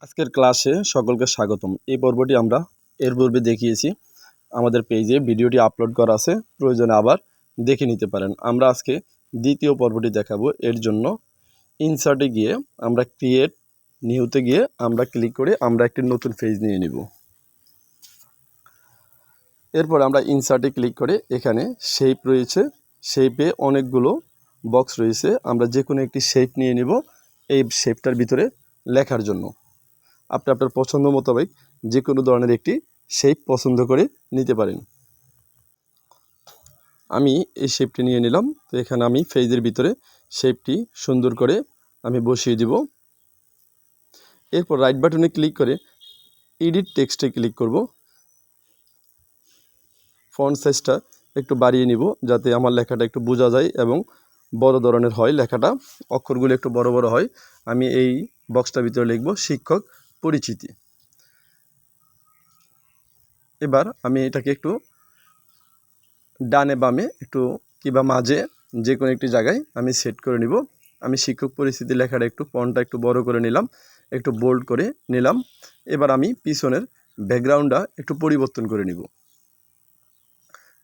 আজকের ক্লাসে সকলকে স্বাগতম। এই পর্বটি আমরা এর পূর্বে দেখিয়েছি, আমাদের পেজে ভিডিওটি আপলোড করা আছে, প্রয়োজনে আবার দেখে নিতে পারেন। আমরা আজকে দ্বিতীয় পর্বটি দেখাবো। এর জন্য ইনসার্টে গিয়ে আমরা ক্রিয়েট নিউতে গিয়ে আমরা ক্লিক করে আমরা একটি নতুন পেজ নিয়ে নিব। এরপর আমরা ইনসার্টে ক্লিক করে এখানে শেপ রয়েছে, শেপে অনেকগুলো বক্স রয়েছে, আমরা যে কোনো একটি শেপ নিয়ে নিব এই শেপটার ভিতরে লেখার জন্য। আপনি আপনার পছন্দ মোতাবেক যে কোনো ধরনের একটি শেপ পছন্দ করে নিতে পারেন। আমি এই শেপটি নিয়ে নিলাম। তো এখানে আমি পেজের ভিতরে শেপটি সুন্দর করে আমি বসিয়ে দিব। এরপর রাইট বাটনে ক্লিক করে এডিট টেক্সটে ক্লিক করব। ফন্ট সাইজটা একটু বাড়িয়ে নিব যাতে আমার লেখাটা একটু বোঝা যায় এবং বড় ধরনের হয়, লেখাটা অক্ষরগুলো একটু বড় বড় হয়। আমি এই বক্সটার ভিতরে লিখব শিক্ষক পরিচিতি। এবার আমি এটাকে একটু ডানে বামে একটু কিংবা মাঝে যে কোনো একটি জায়গায় আমি সেট করে নিব। আমি শিক্ষক পরিচিতি লেখাটা একটু ফন্টটা একটু বড় করে নিলাম, একটু বোল্ড করে নিলাম। এবার আমি পিছনের ব্যাকগ্রাউন্ডটা একটু পরিবর্তন করে নিব।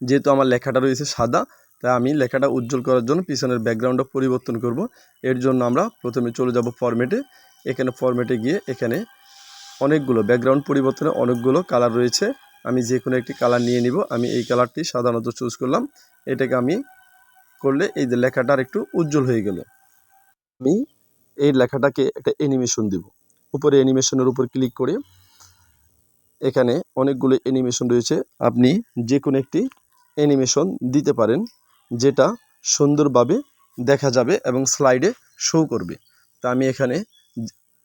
যেহেতু আমার লেখাটা রয়েছে সাদা, তাই আমি লেখাটা উজ্জ্বল করার জন্য পিছনের ব্যাকগ্রাউন্ডটা পরিবর্তন করব। এর জন্য আমরা প্রথমে চলে যাব ফরম্যাটে। এখানে ফরম্যাটে গিয়ে এখানে অনেকগুলো ব্যাকগ্রাউন্ড পরিবর্তনে অনেকগুলো কালার রয়েছে, আমি যে কোনো একটি কালার নিয়ে নিব। আমি এই কালারটি সাধারণত চুজ করলাম। এটাকে আমি করলে এই যে লেখাটার একটু উজ্জ্বল হয়ে গেল। আমি এই লেখাটাকে একটা অ্যানিমেশন দিব। উপরে অ্যানিমেশনের উপর ক্লিক করে এখানে অনেকগুলো অ্যানিমেশন রয়েছে, আপনি যে কোনো একটি অ্যানিমেশন দিতে পারেন যেটা সুন্দরভাবে দেখা যাবে এবং স্লাইডে শো করবে। তা আমি এখানে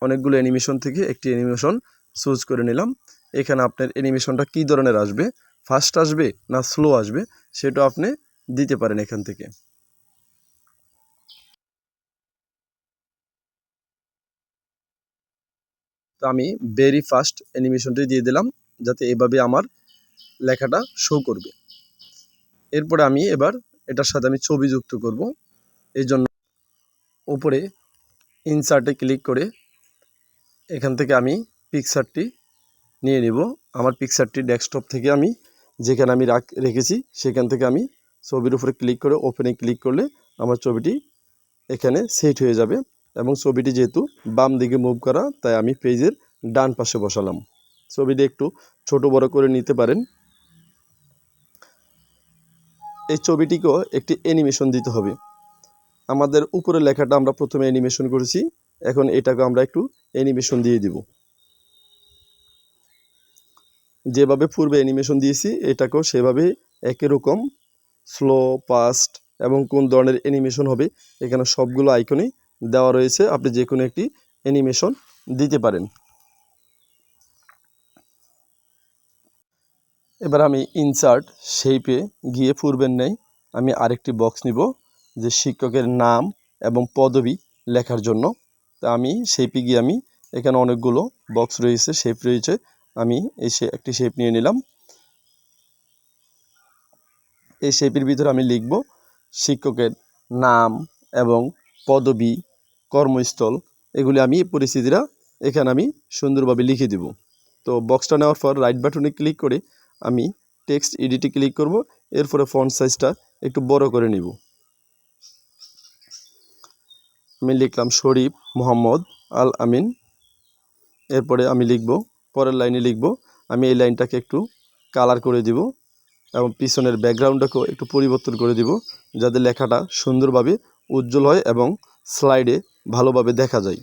অনেকগুলো অ্যানিমেশন থেকে একটি অ্যানিমেশন চুজ করে নিলাম। এখানে আপনার অ্যানিমেশনটা কী ধরনের আসবে, ফাস্ট আসবে না স্লো আসবে, সেটা আপনি দিতে পারেন এখান থেকে। তো আমি ভেরি ফাস্ট অ্যানিমেশনটি দিয়ে দিলাম যাতে এভাবে আমার লেখাটা শো করবে। এরপরে আমি এবার এটার সাথে আমি ছবি যুক্ত করব। এই জন্য উপরে ইনসার্টে ক্লিক করে এখান থেকে আমি পিকচারটি নিয়ে নেব। আমার পিকচারটি ডেস্কটপ থেকে আমি যেখানে আমি রেখেছি সেখান থেকে আমি ছবির উপরে ক্লিক করে ওপেনে ক্লিক করলে আমার ছবিটি এখানে সেট হয়ে যাবে। এবং ছবিটি যেহেতু বাম দিকে মুভ করা, তাই আমি পেজের ডান পাশে বসালাম। ছবিটি একটু ছোট বড় করে নিতে পারেন। এই ছবিটিকেও একটি অ্যানিমেশন দিতে হবে। আমাদের উপরে লেখাটা আমরা প্রথমে অ্যানিমেশন করেছি, এখন এটাকে আমরা একটু অ্যানিমেশন দিয়ে দিব। যেভাবে পূর্বে অ্যানিমেশন দিয়েছি এটাকেও সেভাবে একই রকম স্লো, ফাস্ট এবং কোন ধরনের অ্যানিমেশন হবে এখানে সবগুলো আইকনই দেওয়া রয়েছে, আপনি যে কোনো একটি অ্যানিমেশন দিতে পারেন। এবার আমি ইনসার্ট শেপে গিয়ে পূর্বের নেই আমি আরেকটি বক্স নিব যে শিক্ষকের নাম এবং পদবি লেখার জন্য। তা আমি শেপে গিয়ে আমি এখানে অনেকগুলো বক্স রয়েছে, শেপ রয়েছে, আমি একটি শেপ নিয়ে নিলাম। এই শেপের ভিতরে আমি লিখব শিক্ষকের নাম এবং পদবি, কর্মস্থল, এগুলি আমি পরিস্থিতিরা এখানে আমি সুন্দরভাবে লিখে দেব। তো বক্সটা নেওয়ার পর রাইট বাটনে ক্লিক করে আমি টেক্সট এডিটে ক্লিক করব। এরপরে ফন্ট সাইজটা একটু বড় করে নিব। আমি লিখলাম শরীফ মোহাম্মদ আল আমিন। এরপরে আমি লিখব, পরের লাইনে লিখব, আমি এই লাইনটাকে একটু কালার করে দিব এবং পিছনের ব্যাকগ্রাউন্ডটাকেও একটু পরিবর্তন করে দিব যাতে লেখাটা সুন্দরভাবে উজ্জ্বল হয় এবং স্লাইডে ভালোভাবে দেখা যায়।